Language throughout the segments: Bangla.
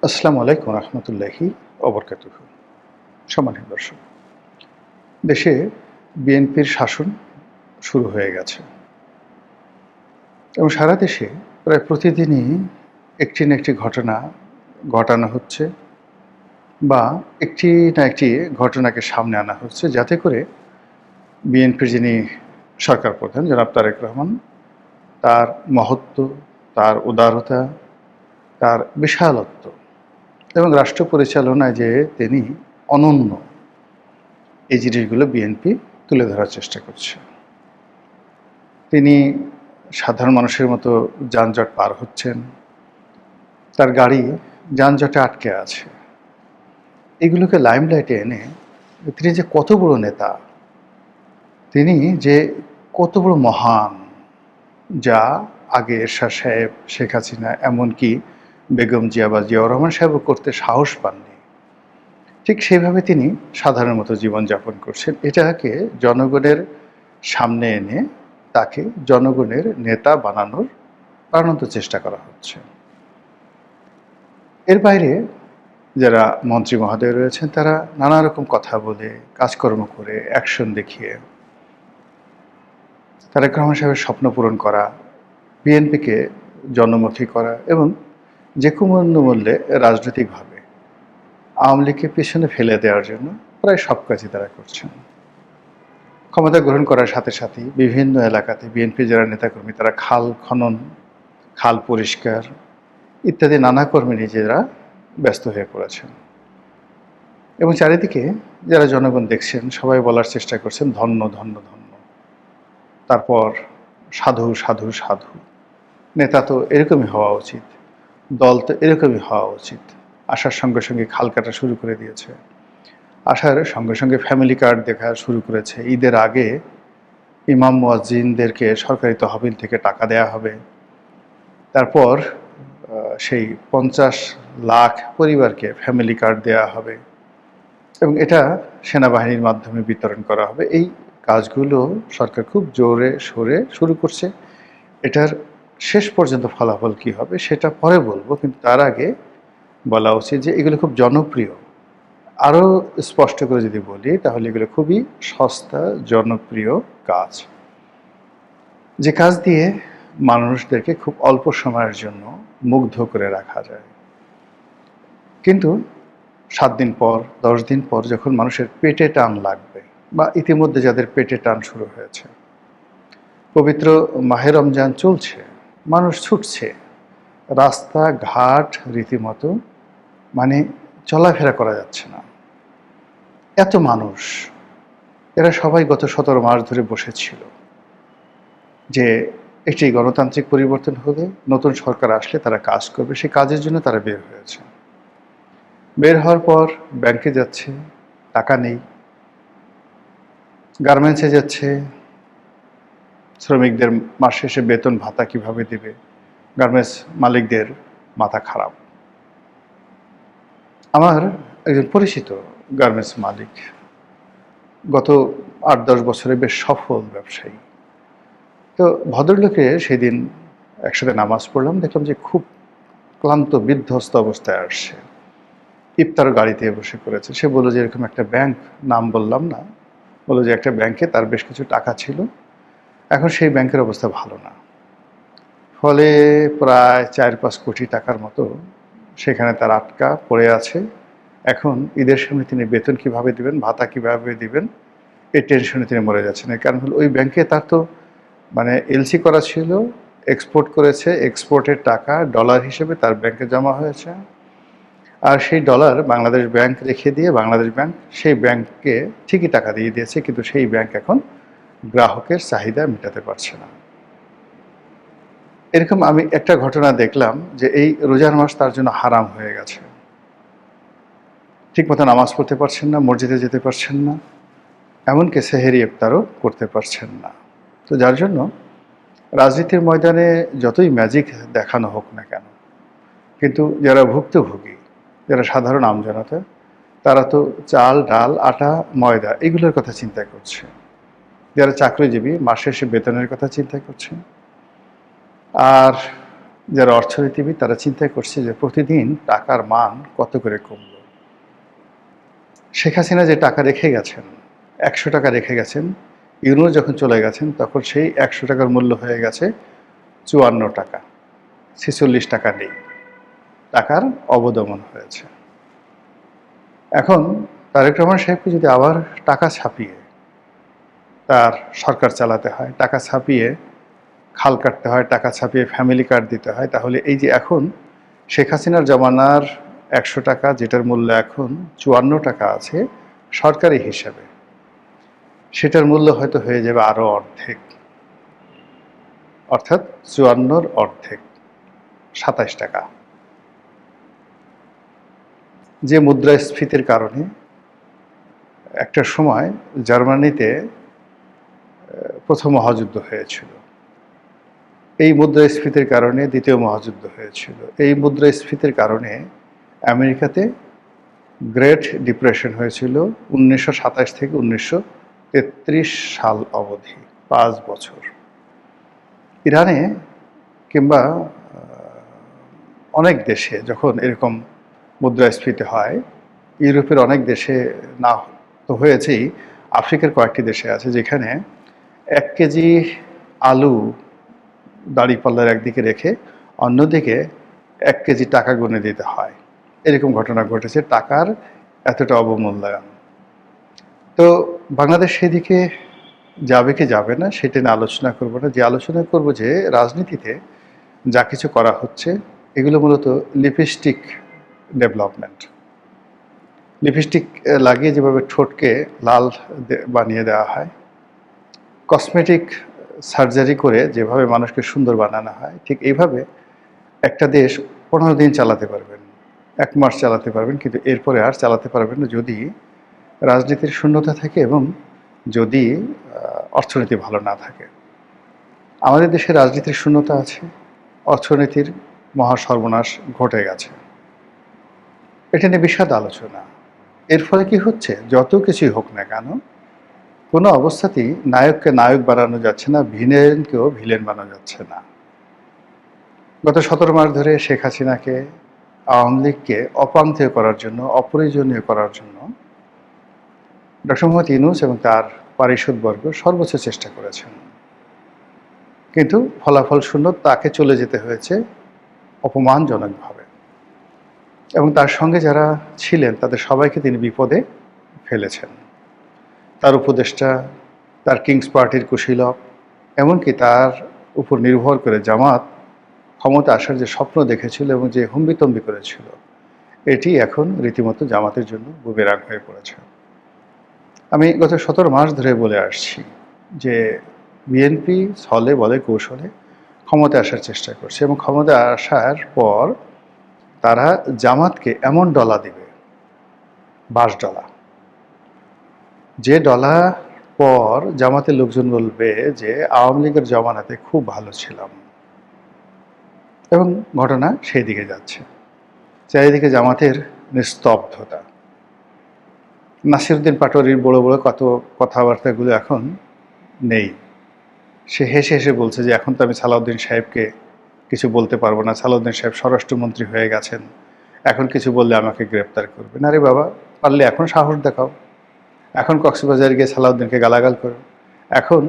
আসসালামু আলাইকুম রহমতুল্লাহি অবরকাতুহ। সম্মানিত দর্শক, দেশে বিএনপির শাসন শুরু হয়ে গেছে এবং সারা দেশে প্রায় প্রতিদিনই একটি না একটি ঘটনা ঘটানো হচ্ছে বা একটি না একটি ঘটনাকে সামনে আনা হচ্ছে, যাতে করে বিএনপির যিনি সরকার প্রধান জনাব তারেক রহমান, তার মহত্ব, তার উদারতা, তার বিশালত্ব এবং রাষ্ট্র পরিচালনায় যে তিনি অনন্য, এই জিনিসগুলো বিএনপি তুলে ধরার চেষ্টা করছে। তিনি সাধারণ মানুষের মতো যানজট পার হচ্ছেন, তার গাড়ি যানজটে আটকে আছে। এগুলোকে লাইমলাইটে এনে তিনি যে কত বড় নেতা, তিনি যে কত বড় মহান, যা আগে এরশাদ সাহেব, শেখ হাসিনা, এমনকি বেগম জিয়া বা জিয়াউর রহমান সাহেবও করতে সাহস পাননি, ঠিক সেইভাবে তিনি সাধারণের মতো জীবনযাপন করছেন। এটাকে জনগণের সামনে এনে তাকে জনগণের নেতা বানানোর চেষ্টা করা হচ্ছে। এর বাইরে যারা মন্ত্রী মহোদয় রয়েছেন, তারা নানা রকম কথা বলে, কাজকর্ম করে, অ্যাকশন দেখিয়ে তারেক রহমান সাহেবের স্বপ্ন পূরণ করা, বিএনপিকে জনমুখী করা এবং যে কোনো মূল্যে রাজনৈতিকভাবে আওয়ামী লীগকে পেছনে ফেলে দেওয়ার জন্য প্রায় সব কাজই তারা করছেন। ক্ষমতা গ্রহণ করার সাথে সাথেই বিভিন্ন এলাকাতে বিএনপি যারা নেতাকর্মী, তারা খাল খনন, খাল পরিষ্কার ইত্যাদি নানা কর্মে নিজেরা ব্যস্ত হয়ে পড়েছেন এবং চারিদিকে যারা জনগণ দেখছেন, সবাই বলার চেষ্টা করছেন ধন্য ধন্য ধন্য। তারপর সাধু সাধু সাধু, নেতা তো এরকমই হওয়া উচিত, দল তো এরকমই হওয়া উচিত। আসার সঙ্গে সঙ্গে খাল কাটা শুরু করে দিয়েছে, আসার সঙ্গে সঙ্গে ফ্যামিলি কার্ড দেখা শুরু করেছে। ঈদের আগে ইমাম মুয়াজ্জিনদেরকে সরকারি তহবিল থেকে টাকা দেয়া হবে। তারপর সেই 50 লাখ পরিবারকে ফ্যামিলি কার্ড দেয়া হবে এবং এটা সেনাবাহিনীর মাধ্যমে বিতরণ করা হবে। এই কাজগুলো সরকার খুব জোরে সোরে শুরু করছে। এটার শেষ পর্যন্ত ফলাফল কী হবে সেটা পরে বলবো, কিন্তু তার আগে বলা উচিত যে এগুলো খুব জনপ্রিয়। আরও স্পষ্ট করে যদি বলি, তাহলে এগুলো খুবই সস্তা জনপ্রিয় কাজ, যে কাজ দিয়ে মানুষদেরকে খুব অল্প সময়ের জন্য মুগ্ধ করে রাখা যায়। কিন্তু 7 দিন পর, 10 দিন পর যখন মানুষের পেটে টান লাগবে, বা ইতিমধ্যে যাদের পেটে টান শুরু হয়েছে, পবিত্র মাহে রমজান চলছে, মানুষ ছুটছে, রাস্তাঘাট রীতিমতো মানে চলাফেরা করা যাচ্ছে না, এত মানুষ। এরা সবাই গত 17 মাস ধরে বসেছিল যে একটি গণতান্ত্রিক পরিবর্তন হলে, নতুন সরকার আসলে তারা কাজ করবে, সেই কাজের জন্য তারা বের হয়েছে। বের হওয়ার পর ব্যাংকে যাচ্ছে, টাকা নেই, গার্মেন্টসে যাচ্ছে, শ্রমিকদের মাস শেষে বেতন ভাতা কিভাবে দেবে, গার্মেন্টস মালিকদের মাথা খারাপ। আমার একজন পরিচিত গার্মেন্টস মালিক, গত 8-10 বছরে বেশ সফল ব্যবসায়ী। তো ভদ্রলোকে সেদিন একসাথে নামাজ পড়লাম, দেখলাম যে খুব ক্লান্ত বিধ্বস্ত অবস্থায় আসছে, ইফতার গাড়িতে বসে করেছে। সে বলল যে এরকম একটা ব্যাংক, নাম বললাম না, বললো যে একটা ব্যাংকে তার বেশ কিছু টাকা ছিল, এখন সেই ব্যাংকের অবস্থা ভালো না, ফলে প্রায় 4-5 কোটি টাকার মতো সেখানে তার আটকা পড়ে আছে। এখন ঈদের সময় তিনি বেতন কিভাবে দিবেন, ভাতা কিভাবে দিবেন, এই টেনশনে তিনি মরে যাচ্ছেন। এর কারণ হলো ওই ব্যাংকে তার তো মানে এলসি করা ছিল, এক্সপোর্ট করেছে, এক্সপোর্টের টাকা ডলার হিসেবে তার ব্যাংকে জমা হয়েছে, আর সেই ডলার বাংলাদেশ ব্যাংক রেখে দিয়ে বাংলাদেশ ব্যাংক সেই ব্যাংককে ঠিকই টাকা দিয়ে দিয়েছে, কিন্তু সেই ব্যাংক এখন গ্রাহকের চাহিদা মেটাতে পারছে না। এরকম আমি একটা ঘটনা দেখলাম যে এই রোজার মাস তার জন্য হারাম হয়ে গেছে, ঠিকমতো নামাজ পড়তে পারছেন না, মসজিদে যেতে পারছেন না, এমনকি সেহেরি ইফতারও করতে পারছেন না। তো যার জন্য রাজনীতির ময়দানে যতই ম্যাজিক দেখানো হোক না কেন, কিন্তু যারা ভুক্তভোগী, যারা সাধারণ আমজনতা, তারা তো চাল, ডাল, আটা, ময়দা এগুলোর কথা চিন্তা করছে। যারা চাকরিজীবী, মাস শেষে বেতনের কথা চিন্তা করছে। আর যারা অর্থনীতিবিদ তারা চিন্তা করছে যে প্রতিদিন টাকার মান কত করে কমল। শেখ হাসিনা যে টাকা রেখে গেছেন, ১০০ টাকা রেখে গেছেন, ইউনূস যখন চলে গেছেন তখন সেই ১০০ টাকার মূল্য হয়ে গেছে ৫৪ টাকা, ৪৬ টাকা নেই। টাকার অবদমন হয়েছে। এখন তারেক রহমান সাহেবকে যদি আবার টাকা ছাপিয়ে তার সরকার চালাতে হয়, টাকা ছাপিয়ে খাল কাটতে হয়, টাকা ছাপিয়ে ফ্যামিলি কার্ড দিতে হয়, তাহলে এই যে এখন শেখ হাসিনার জমানার ১০০ টাকা যেটার মূল্য এখন ৫৪ টাকা আছে সরকারি হিসাবে, সেটার মূল্য হয়তো হয়ে যাবে আরও অর্ধেক, অর্থাৎ ৫৪-র অর্ধেক, ২৭ টাকা। যে মুদ্রাস্ফীতির কারণে একটা সময় জার্মানিতে প্রথম মহাযুদ্ধ হয়েছিল, এই মুদ্রাস্ফীতির কারণে দ্বিতীয় মহাযুদ্ধ হয়েছিল, এই মুদ্রাস্ফীতির কারণে আমেরিকাতে গ্রেট ডিপ্রেশন হয়েছিল ১৯২৭ থেকে ১৯৩৩ সাল অবধি, ৫ বছর। ইরানে কিংবা অনেক দেশে যখন এরকম মুদ্রাস্ফীতি হয়, ইউরোপের অনেক দেশে না তো হয়েছেই, আফ্রিকার কয়েকটি দেশে আছে যেখানে ১ কেজি আলু দাঁড়িপাল্লার একদিকে রেখে অন্যদিকে ১ কেজি টাকা গুনে দিতে হয়। এরকম ঘটনা ঘটেছে, টাকার এতটা অবমূল্যায়ন। তো বাংলাদেশ সেদিকে যাবে কি যাবে না সেটা নিয়ে আলোচনা করব না। যে আলোচনা করব যে রাজনীতিতে যা কিছু করা হচ্ছে এগুলো মূলত লিপস্টিক ডেভেলপমেন্ট। লিপস্টিক লাগিয়ে যেভাবে ঠোঁটকে লাল বানিয়ে দেওয়া হয়, কসমেটিক সার্জারি করে যেভাবে মানুষকে সুন্দর বানানো হয়, ঠিক এইভাবে একটা দেশ ১৫ দিন চালাতে পারবেন, ১ মাস চালাতে পারবেন, কিন্তু এরপরে আর চালাতে পারবেন না যদি রাজনীতির শূন্যতা থাকে এবং যদি অর্থনীতি ভালো না থাকে। আমাদের দেশে রাজনীতির শূন্যতা আছে, অর্থনীতির মহা সর্বনাশ ঘটে গেছে। এটা নিয়ে বিশদ আলোচনা। এর ফলে কি হচ্ছে, যত কিছুই হোক না কেন কোনো অবস্থাতেই নায়ককে নায়ক বানানো যাচ্ছে না, ভিলেনকেও ভিলেন বানানো যাচ্ছে না। গত ১৭ মাস ধরে শেখ হাসিনাকে, আওয়ামী লীগকে অপাংথেয় করার জন্য, অপ্রয়োজনীয় করার জন্য ডক্টর মোহাম্মদ ইউনূস এবং তার পারিষদবর্গ সর্বোচ্চ চেষ্টা করেছেন, কিন্তু ফলাফল শূন্য। তাকে চলে যেতে হয়েছে অপমানজনকভাবে, এবং তার সঙ্গে যারা ছিলেন তাদের সবাইকে তিনি বিপদে ফেলেছেন। তার উপদেষ্টা, তার কিংস পার্টির কুশীলব, এমনকি তার উপর নির্ভর করে জামাত ক্ষমতা আসার যে স্বপ্ন দেখেছিল এবং যে হুম্বিতম্বি করেছিল, এটি এখন রীতিমতো জামাতের জন্য বুমেরাং হয়ে পড়েছে। আমি গত ১৭ মাস ধরে বলে আসছি যে বিএনপি ছলে বলে কৌশলে ক্ষমতায় আসার চেষ্টা করছে, এবং ক্ষমতা আসার পর তারা জামাতকে এমন ডলা দিবে, বাস ডলা, যে ডলা পর জামাতের লোকজন বলবে যে আওয়ামী লীগের জমানাতে খুব ভালো ছিলাম, এবং ঘটনা সেই দিকে যাচ্ছে। চারিদিকে জামাতের নিস্তব্ধতা। নাসিরউদ্দিন পাটোয়ারির বড় বড় কত কথাবার্তাগুলো এখন নেই। সে হেসে হেসে বলছে যে এখন তো আমি সালাউদ্দিন সাহেবকে কিছু বলতে পারবো না, সালাউদ্দিন সাহেব স্বরাষ্ট্রমন্ত্রী হয়ে গেছেন, এখন কিছু বললে আমাকে গ্রেপ্তার করবেন। আরে বাবা, পারলে এখন সাহস দেখাও, এখন কক্সবাজার গিয়ে সালাউদ্দিনকে গালাগাল করো, এখন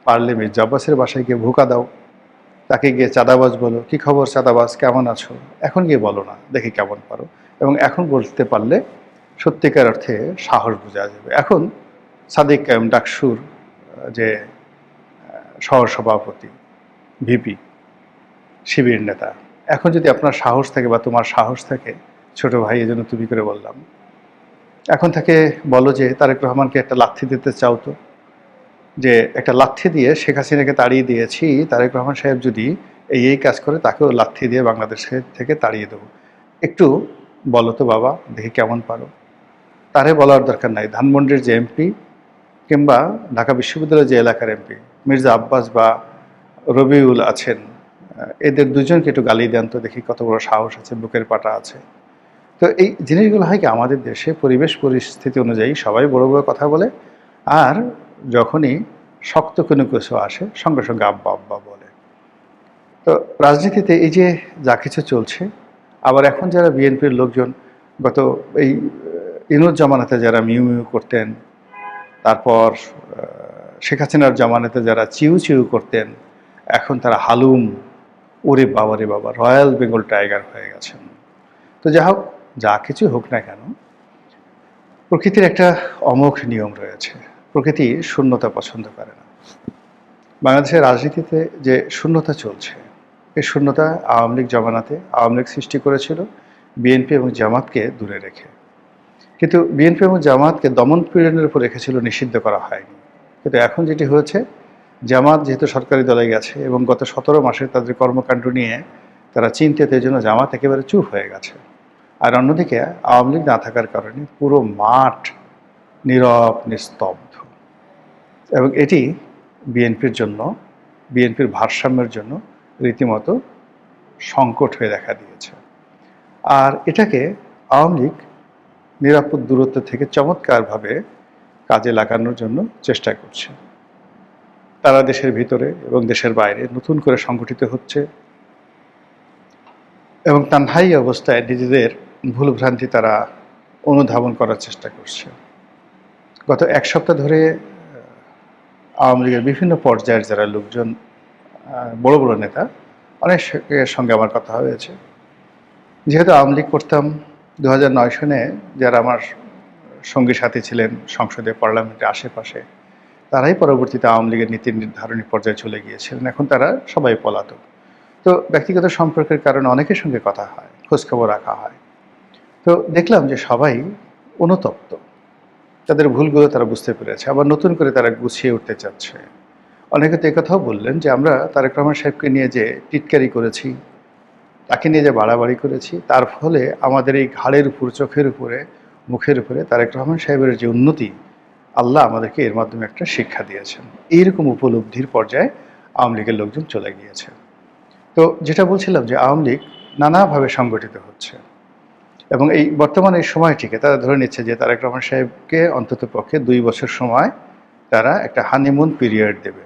পারলে মির্জা আব্বাসের বাসায় গিয়ে ভুকা দাও, তাকে গিয়ে চাঁদাবাজ বলো, কি খবর চাঁদাবাজ, কেমন আছো, এখন গিয়ে বলো না, দেখি কেমন পারো। এবং এখন বলতে পারলে সত্যিকার অর্থে সাহস বোঝা যাবে। এখন সাদিক কায়েম ডাকসুর যে সহসভাপতি, ভিপি, শিবির নেতা, এখন যদি আপনার সাহস থাকে বা তোমার সাহস থাকে, ছোট ভাই এই জন্য তুমি করে বললাম, এখন তাকে বলো যে তারেক রহমানকে একটা লাথি দিতে চাও তো, যে একটা লাথি দিয়ে শেখ হাসিনাকে তাড়িয়ে দিয়েছি, তারেক রহমান সাহেব যদি এই কাজ করে তাকেও লাথি দিয়ে বাংলাদেশের থেকে তাড়িয়ে দেবো, একটু বলো তো বাবা, দেখি কেমন পারো। তারে বলার দরকার নাই, ধানমন্ডির যে এমপি কিংবা ঢাকা বিশ্ববিদ্যালয়ের যে এলাকার এমপি মির্জা আব্বাস বা রবিউল আছেন, এদের দুজনকে একটু গালি দেন তো, দেখি কত বড় সাহস আছে, বুকের পাটা আছে। তো এই জিনিসগুলো হয় কি, আমাদের দেশে পরিবেশ পরিস্থিতি অনুযায়ী সবাই বড় বড় কথা বলে, আর যখনই শক্ত কোনো কিছু আসে সঙ্গে সঙ্গে আব্বা আব্বা বলে। তো রাজনীতিতে এই যে যা কিছু চলছে, আবার এখন যারা বিএনপির লোকজন গত এই ইনুস জামানাতে যারা মিউ মিউ করতেন, তারপর শেখ হাসিনার জামানাতে যারা চিউ চিউ করতেন, এখন তারা হালুম, ওরে বাবা রে বাবা, রয়্যাল বেঙ্গল টাইগার হয়ে গেছেন। তো যা হোক, যা কিছু হোক না কেন, প্রকৃতির একটা অমোঘ নিয়ম রয়েছে। প্রকৃতি শূন্যতা পছন্দ করে না। বাংলাদেশের রাজনীতিতে যে শূন্যতা চলছে, এই শূন্যতা আওয়ামী লীগ জমানাতে আওয়ামী লীগ সৃষ্টি করেছিল বিএনপি এবং জামাতকে দূরে রেখে। কিন্তু বিএনপি এবং জামাতকে দমন পীড়নের উপর রেখেছিল, নিষিদ্ধ করা হয়নি। কিন্তু এখন যেটি হয়েছে, জামাত যেহেতু সরকারি দলে গেছে এবং গত 17 মাসে তাদের কর্মকাণ্ড নিয়ে তারা চিন্তিত, এই জন্য জামাত একেবারে চুপ হয়ে গেছে। আর অন্যদিকে আওয়ামী লীগ না থাকার কারণে পুরো মাঠ নীরব নিস্তব্ধ, এবং এটি বিএনপির জন্য, বিএনপির ভারসাম্যের জন্য রীতিমতো সংকট হয়ে দেখা দিয়েছে। আর এটাকে আওয়ামী লীগ নিরাপদ দূরত্ব থেকে চমৎকারভাবে কাজে লাগানোর জন্য চেষ্টা করছে। তারা দেশের ভিতরে এবং দেশের বাইরে নতুন করে সংগঠিত হচ্ছে এবং তানহাই অবস্থায় নিজেদের ভুলভ্রান্তি তারা অনুধাবন করার চেষ্টা করছে। গত এক সপ্তাহ ধরে আওয়ামী লীগের বিভিন্ন পর্যায়ের যারা লোকজন, বড় বড় নেতা, অনেকের সঙ্গে আমার কথা হয়েছে। যেহেতু আওয়ামী লীগ করতাম, 2009 সনে যারা আমার সঙ্গী সাথী ছিলেন সংসদে, পার্লামেন্টে আশেপাশে, তারাই পরবর্তীতে আওয়ামী লীগের নীতি নির্ধারণী পর্যায়ে চলে গিয়েছিলেন। এখন তারা সবাই পলাতক। তো ব্যক্তিগত সম্পর্কের কারণে অনেকের সঙ্গে কথা হয়, খোঁজখবর রাখা হয়। তো দেখলাম যে সবাই অনুতপ্ত, তাদের ভুলগুলো তারা বুঝতে পেরেছে, আবার নতুন করে তারা গুছিয়ে উঠতে চাচ্ছে। অনেকে তো একথাও বললেন যে আমরা তারেক রহমান সাহেবকে নিয়ে যে টিটকারি করেছি, তাকে নিয়ে যে বাড়াবাড়ি করেছি, তার ফলে আমাদের এই ঘাড়ের উপর, চোখের উপরে, মুখের উপরে তারেক রহমান সাহেবের যে উন্নতি, আল্লাহ আমাদেরকে এর মাধ্যমে একটা শিক্ষা দিয়েছেন। এইরকম উপলব্ধির পর্যায়ে আওয়ামী লীগের লোকজন চলে গিয়েছে। তো যেটা বলছিলাম যে আওয়ামী লীগ নানাভাবে সংগঠিত হচ্ছে এবং এই বর্তমানে এই সময়টিকে তারা ধরে নিচ্ছে যে তারেক রহমান সাহেবকে অন্তত পক্ষে 2 বছর সময় তারা একটা হানিমুন পিরিয়ড দেবে।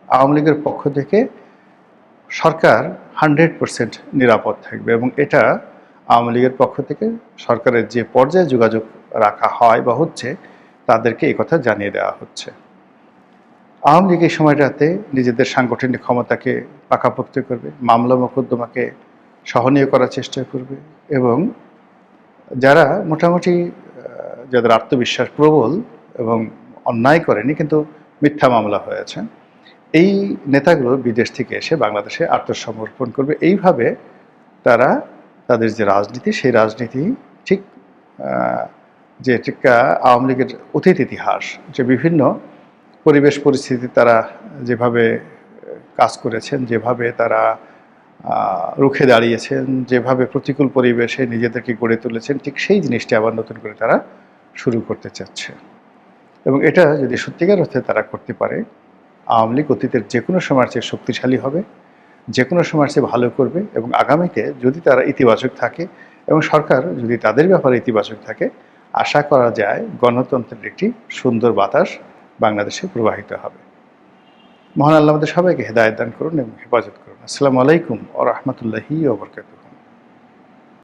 আওয়ামী লীগের পক্ষ থেকে সরকার 100% নিরাপদ থাকবে এবং এটা আওয়ামী লীগের পক্ষ থেকে সরকারের যে পর্যায়ে যোগাযোগ রাখা হয় বা হচ্ছে, তাদেরকে এই কথা জানিয়ে দেওয়া হচ্ছে। আওয়ামী লীগ এই সময়টাতে নিজেদের সাংগঠনিক ক্ষমতাকে পাকাপোক্ত করবে, মামলা মোকদ্দমাকে সহনীয় করার চেষ্টা করবে এবং যারা মোটামুটি যাদের আত্মবিশ্বাস প্রবল এবং অন্যায় করেনি কিন্তু মিথ্যা মামলা হয়েছে, এই নেতাগুলো বিদেশ থেকে এসে বাংলাদেশে আত্মসমর্পণ করবে। এইভাবে তারা তাদের যে রাজনীতি, সেই রাজনীতি ঠিক যেটা আওয়ামী লীগের অতীত ইতিহাস, যে বিভিন্ন পরিবেশ পরিস্থিতি তারা যেভাবে কাজ করেছেন, যেভাবে তারা রুখে দাঁড়িয়েছেন, যেভাবে প্রতিকূল পরিবেশে নিজেদেরকে গড়ে তুলেছেন, ঠিক সেই জিনিসটি আবার নতুন করে তারা শুরু করতে চাচ্ছে। এবং এটা যদি সত্যিকার অর্থে তারা করতে পারে, আওয়ামী লীগ অতীতের যে কোনো সময়ের চেয়ে শক্তিশালী হবে, যে কোনো সময়ের চেয়ে ভালো করবে এবং আগামীতে যদি তারা ইতিবাচক থাকে এবং সরকার যদি তাদের ব্যাপারে ইতিবাচক থাকে, আশা করা যায় গণতন্ত্রের একটি সুন্দর বাতাস বাংলাদেশে প্রবাহিত হবে। মহান আল্লাহ আমাদের সবাইকে হেদায়েত দান করুন এবং হেফাজত করুন। আসসালামু আলাইকুম ওয়া রাহমাতুল্লাহি ওয়া বারাকাতুহু।